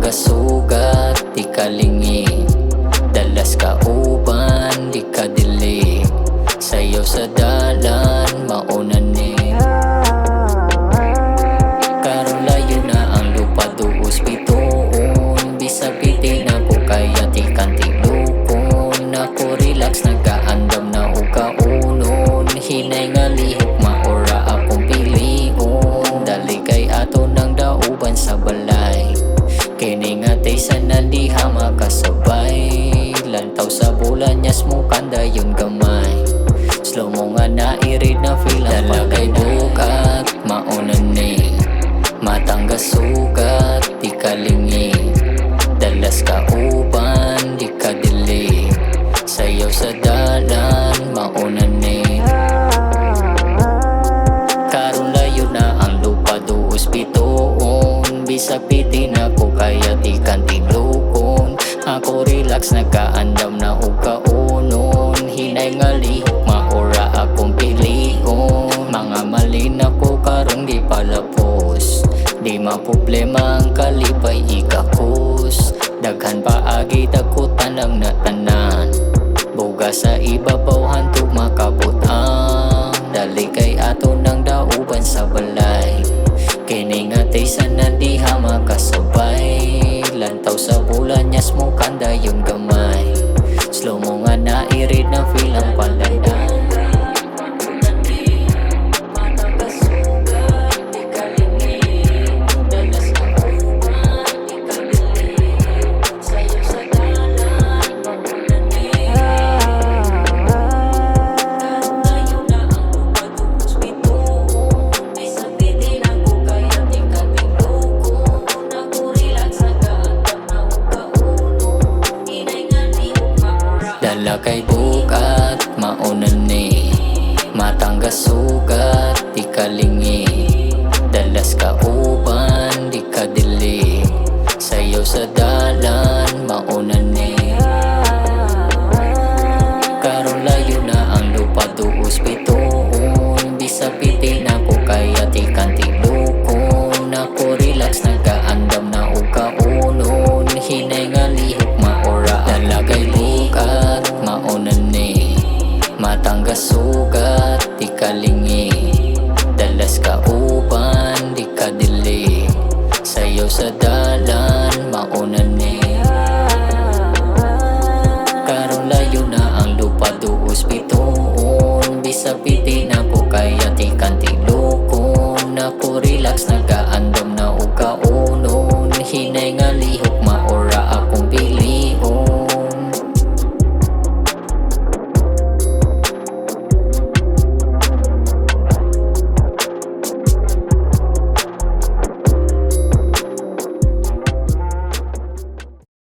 Matangga sugat, di kalingi. Dalas ka uban, di ka dili. Sayaw sa dalan, mauna ni. Karon layo na ang lupa duos bituon. Bisag piti na ko kaya di kantilukon. Ako relax, nagaandam na o kaunon. Hinay nga lihok, maora akong pilion. Dali kay ato ng dauban sa balay. Kini nga taysan na diha makasabay. Lantaw sa bulan nyas mo kanda yung gamay. Slow mo nga nairid na feel ang dala kay bukat, mauna ni. Matangga sugat, di kalingi. Dalas ka uban, di ka dili. Sayaw sa dalan, mauna ni. Karon layo na ang lupa duos bituon. Bisag piti na ko kaya di kantilukon. Ako relax, nagaandam na og kaunon. Hinay nga lihok, maora akong pilion. Mga mali na ko karong di palapos. Di maproblema ang kalipay ikakos. Daghan paagi takutan ang natanan. Buga sa ibabaw hantog makabutang. Dali kay ato ng dauban sa balay. Kini nga taysan na diha makasabay. Lantaw sa bulan nyas mo kanda yung gamay. Slow mo nga nairid na feel ang panlandan. Dala kay bukat, mauna ni. Matangga sugat, di kalingi. Dalas ka uban, di ka dili. Sayaw sa dalan, mauna ni. Karon layo na ang lupa duos bituon. Bisag piti na ko kaya di kantilukon. Ako relax, nagaandam na og kaunon. Hinay nga lihok, maora dala kay bukat, mauna ni. Matangga sugat, di kalingi. Dalas ka uban, di ka dili. Sayaw sa dalan, mauna ni.